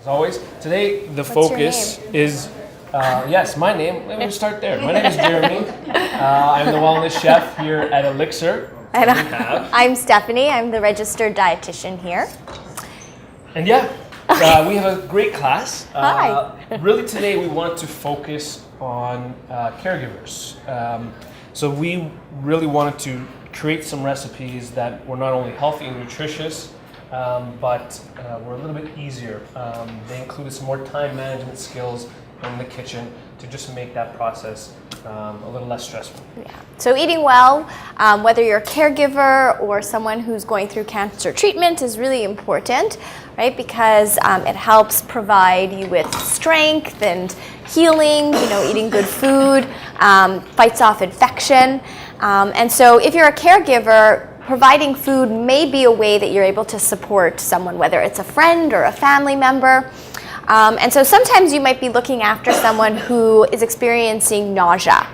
As always, today the What's focus your name? is, yes, my name. Let me start there. My name is Jeremy. I'm the wellness chef here at Elixir. And We have, I'm Stephanie. I'm the registered dietitian here. and yeah, we have a great class. Hi. Really, today we want to focus on caregivers. So we really wanted to create some recipes that were not only healthy and nutritious, but were a little bit easier. They included some more time management skills in the kitchen to just make that process a little less stressful. Yeah. So eating well, whether you're a caregiver or someone who's going through cancer treatment, is really important, right? Because it helps provide you with strength and healing. Eating good food fights off infection, and so if you're a caregiver, providing food may be a way that you're able to support someone, whether it's a friend or a family member. And so sometimes you might be looking after someone who is experiencing nausea,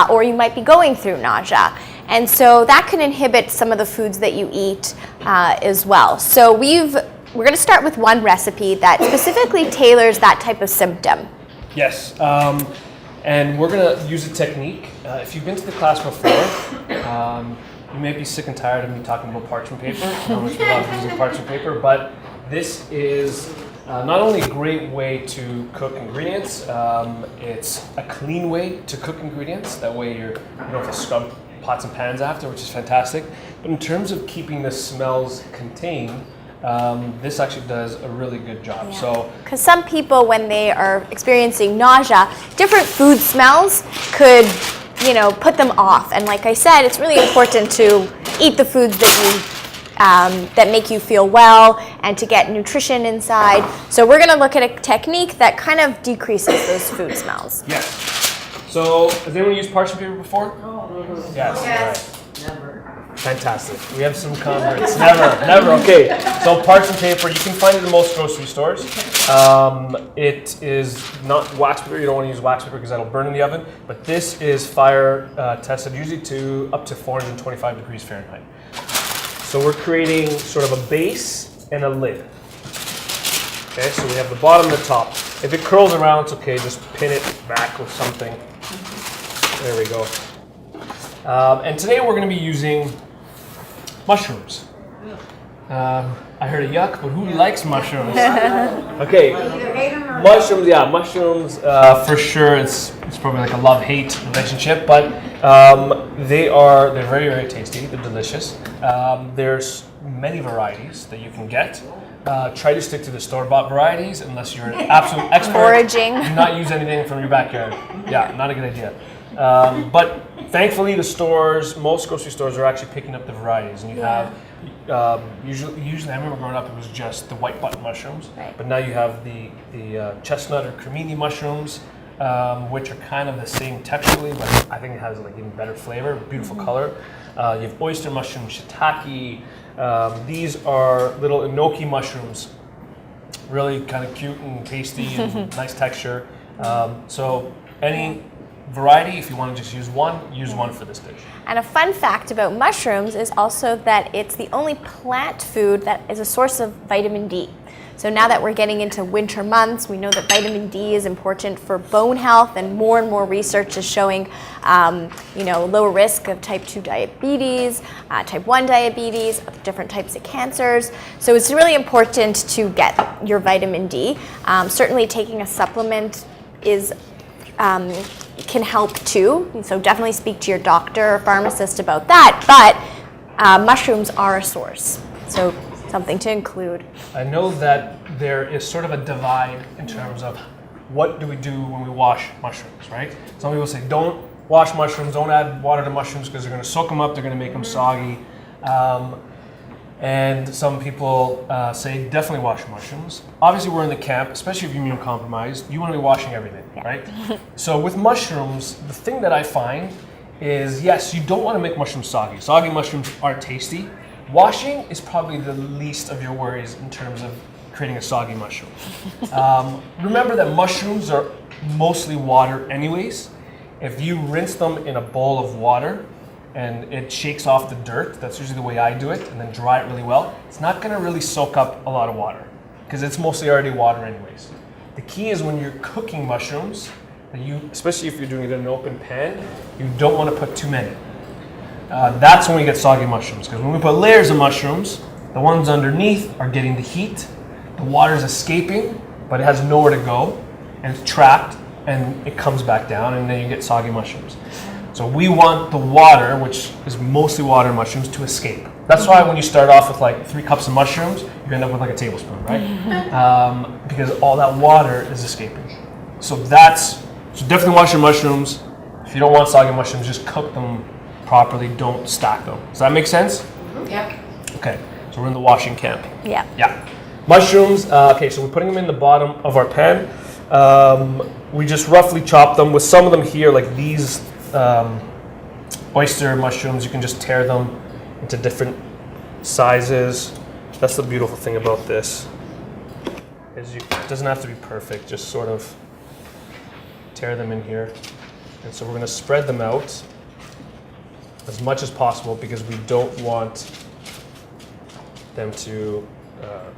or you might be going through nausea. And so that can inhibit some of the foods that you eat as well. So we're going to start with one recipe that specifically tailors that type of symptom. Yes, and we're going to use a technique. If you've been to the class before, you may be sick and tired of me talking about parchment paper, how much we love using parchment paper, but this is not only a great way to cook ingredients, it's a clean way to cook ingredients. That way you don't have to scrub pots and pans after, which is fantastic. But in terms of keeping the smells contained, this actually does a really good job. Yeah. So, because some people, when they are experiencing nausea, different food smells could put them off. And like I said, it's really important to eat the foods that make you feel well and to get nutrition inside. So we're going to look at a technique that kind of decreases those food smells. yes. So, has anyone used parchment paper before? Yes. All right. Never. Fantastic. We have some converts. Never. Okay. So parchment paper, you can find it in most grocery stores. It is not wax paper. You don't want to use wax paper because that'll burn in the oven. But this is fire tested, usually to up to 425 degrees Fahrenheit. So we're creating sort of a base and a lid. Okay. So we have the bottom and the top. If it curls around, it's okay. Just pin it back with something. There we go. And today we're going to be using mushrooms. I heard a yuck, but who likes mushrooms? Okay, Either hate 'em or mushrooms. Yeah, mushrooms. For sure, it's probably like a love-hate relationship, but they're very, very tasty. They're delicious. There's many varieties that you can get. Try to stick to the store-bought varieties unless you're an absolute expert. Foraging. Do not use anything from your backyard. Yeah, not a good idea. But thankfully, most grocery stores are actually picking up the varieties, and you have usually. I remember growing up, it was just the white button mushrooms, Right. but now you have the chestnut or cremini mushrooms, which are kind of the same texturally, but I think it has like even better flavor, beautiful color. You have oyster mushrooms, shiitake. These are little enoki mushrooms, really kind of cute and tasty and nice texture. So any variety, if you want to just use one for this dish. And a fun fact about mushrooms is also that it's the only plant food that is a source of vitamin D. So now that we're getting into winter months, we know that vitamin D is important for bone health, and more research is showing, lower risk of type 2 diabetes, type 1 diabetes, different types of cancers. So it's really important to get your vitamin D. Certainly taking a supplement can help too. And so definitely speak to your doctor or pharmacist about that. But mushrooms are a source. So something to include. I know that there is sort of a divide in terms of what do we do when we wash mushrooms, right? Some people say don't wash mushrooms, don't add water to mushrooms because they're going to soak them up, they're going to make them soggy. And some people say definitely wash mushrooms. Obviously we're in the camp, especially if you're immunocompromised, you want to be washing everything, right? So with mushrooms, the thing that I find is, yes, you don't want to make mushrooms soggy. Soggy mushrooms are tasty. Washing is probably the least of your worries in terms of creating a soggy mushroom. Remember that mushrooms are mostly water anyways. If you rinse them in a bowl of water and it shakes off the dirt, that's usually the way I do it, and then dry it really well, it's not gonna really soak up a lot of water. because it's mostly already water anyways. The key is when you're cooking mushrooms, that you, especially if you're doing it in an open pan, you don't want to put too many. That's when we get soggy mushrooms, because when we put layers of mushrooms, the ones underneath are getting the heat, the water is escaping, but it has nowhere to go, and it's trapped, and it comes back down, and then you get soggy mushrooms. So we want the water, which is mostly water in mushrooms, to escape. That's why when you start off with like 3 cups of mushrooms, you end up with like a tablespoon, right? Because all that water is escaping. So definitely wash your mushrooms. If you don't want soggy mushrooms, just cook them properly. Don't stack them. Does that make sense? Yeah. Okay, so we're in the washing camp. Yeah. Yeah. Mushrooms, okay, so we're putting them in the bottom of our pan. We just roughly chop them. With some of them here, like these oyster mushrooms, you can just tear them into different sizes. That's the beautiful thing about this. It doesn't have to be perfect, just sort of tear them in here. And so we're going to spread them out as much as possible because we don't want them to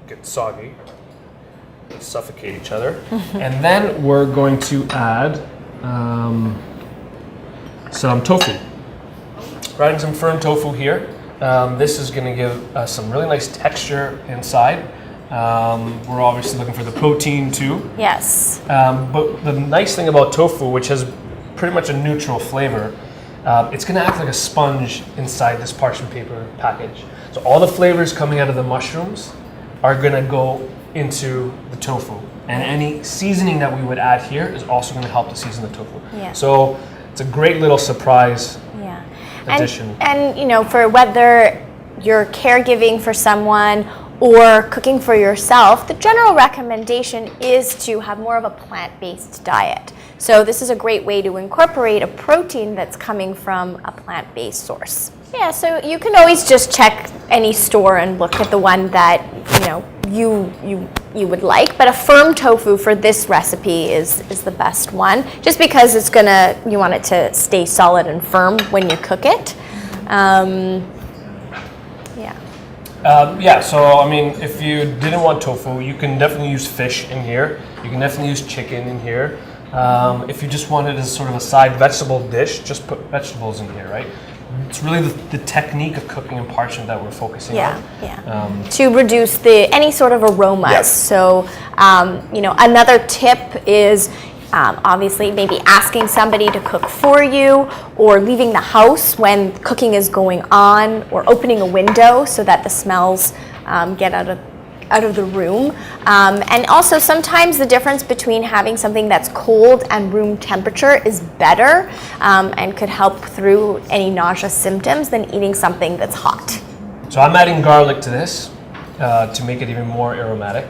get soggy, suffocate each other. And then we're going to add some tofu. We're adding some firm tofu here. This is going to give us some really nice texture inside. We're obviously looking for the protein too. Yes. But the nice thing about tofu, which has pretty much a neutral flavor, it's going to act like a sponge inside this parchment paper package. So all the flavors coming out of the mushrooms are going to go into the tofu. And any seasoning that we would add here is also going to help to season the tofu. Yeah. So it's a great little surprise Yeah. addition. And you know, for whether you're caregiving for someone or cooking for yourself, the general recommendation is to have more of a plant-based diet. So this is a great way to incorporate a protein that's coming from a plant-based source. Yeah, so you can always just check any store and look at the one that you would like, but a firm tofu for this recipe is the best one, just because you want it to stay solid and firm when you cook it. So I mean, if you didn't want tofu, you can definitely use fish in here. You can definitely use chicken in here. If you just want it as sort of a side vegetable dish, just put vegetables in here, right? It's really the technique of cooking in parchment that we're focusing on. Yeah. To reduce any sort of aromas. Yes. So, another tip is obviously maybe asking somebody to cook for you, or leaving the house when cooking is going on, or opening a window so that the smells get out of the room. And also sometimes the difference between having something that's cold and room temperature is better and could help through any nauseous symptoms than eating something that's hot. So I'm adding garlic to this to make it even more aromatic.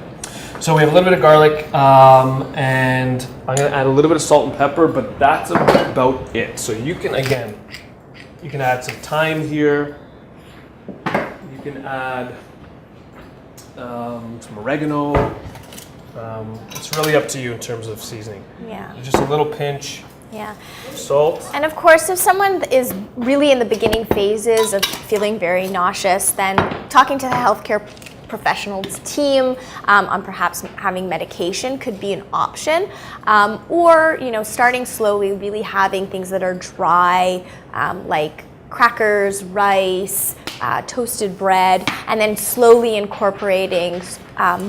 So we have a little bit of garlic, and I'm going to add a little bit of salt and pepper, but that's about it. So you can add some thyme here. You can add some oregano. It's really up to you in terms of seasoning. Yeah. Just a little pinch Yeah. of salt. And of course, if someone is really in the beginning phases of feeling very nauseous, then talking to the healthcare professionals team on perhaps having medication could be an option, or starting slowly, really having things that are dry, like crackers, rice, toasted bread, and then slowly incorporating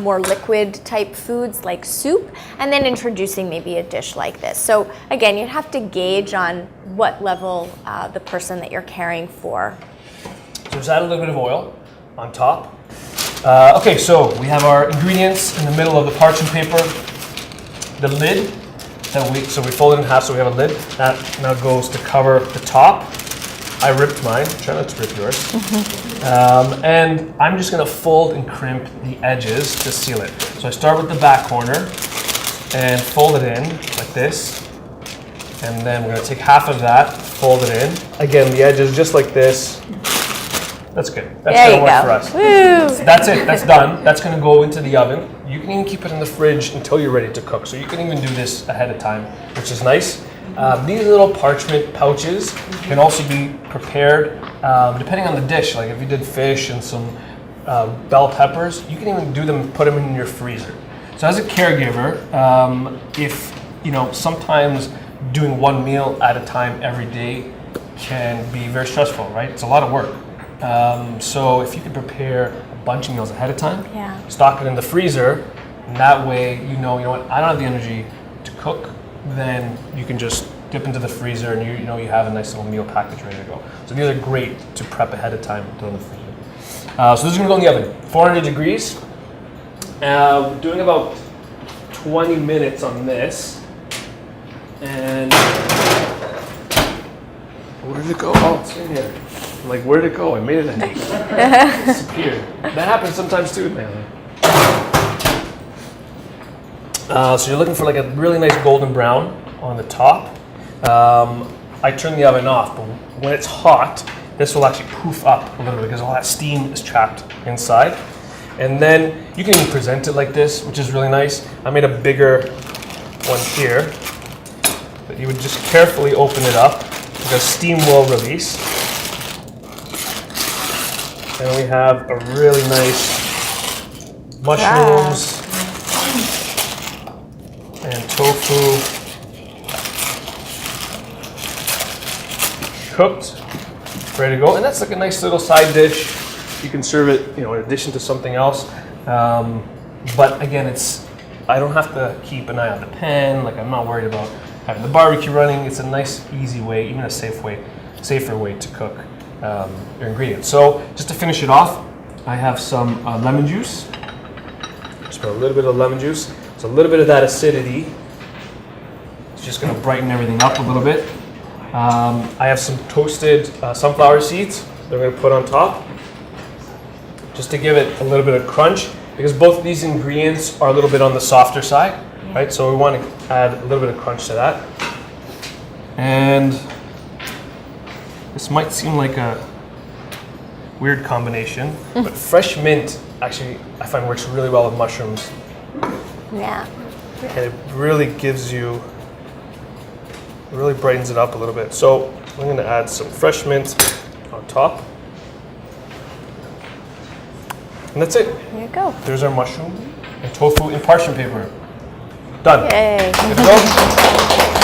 more liquid type foods like soup, and then introducing maybe a dish like this. So again, you'd have to gauge on what level the person that you're caring for. So just add a little bit of oil on top. Okay, so we have our ingredients in the middle of the parchment paper. The lid so we fold it in half, so we have a lid that now goes to cover the top. I ripped mine. Try not to rip yours. And I'm just going to fold and crimp the edges to seal it. So I start with the back corner and fold it in like this. And then we're going to take half of that, fold it in. Again, the edges just like this. That's good. That's going to work for us. Woo. That's it. That's done. That's going to go into the oven. You can even keep it in the fridge until you're ready to cook. So you can even do this ahead of time, which is nice. These little parchment pouches can also be prepared depending on the dish. Like if you did fish and some bell peppers, you can even do them, put them in your freezer. So as a caregiver, if sometimes doing one meal at a time every day can be very stressful, right? It's a lot of work. So if you could prepare a bunch of meals ahead of time, stock it in the freezer, and that way you know what, I don't have the energy to cook, then you can just dip into the freezer and you have a nice little meal package ready to go. So these are great to prep ahead of time, put in the freezer. So this is gonna go in the oven, 400 degrees. Doing about 20 minutes on this. And where did it go? Oh, it's in here. I'm like, where did it go? I made it and it disappeared. That happens sometimes too, man. So you're looking for like a really nice golden brown on the top. I turn the oven off, but when it's hot, this will actually poof up a little bit because all that steam is trapped inside. And then you can even present it like this, which is really nice. I made a bigger one here, but you would just carefully open it up because steam will release. And we have a really nice mushrooms and tofu cooked, ready to go. And that's like a nice little side dish. You can serve it, in addition to something else. But again, I don't have to keep an eye on the pan. Like I'm not worried about having the barbecue running. It's a nice, easy way, even a safer way to cook your ingredients. So just to finish it off, I have some lemon juice. Just put a little bit of lemon juice. So a little bit of that acidity. It's just going to brighten everything up a little bit. I have some toasted sunflower seeds that I'm going to put on top, just to give it a little bit of crunch, because both of these ingredients are a little bit on the softer side, right? So we want to add a little bit of crunch to that. And this might seem like a weird combination, but fresh mint actually I find works really well with mushrooms. Yeah. And it really really brightens it up a little bit. So I'm going to add some fresh mint on top. And that's it. There you go. There's our mushroom and tofu in parchment paper. Done. Yay. Good to go.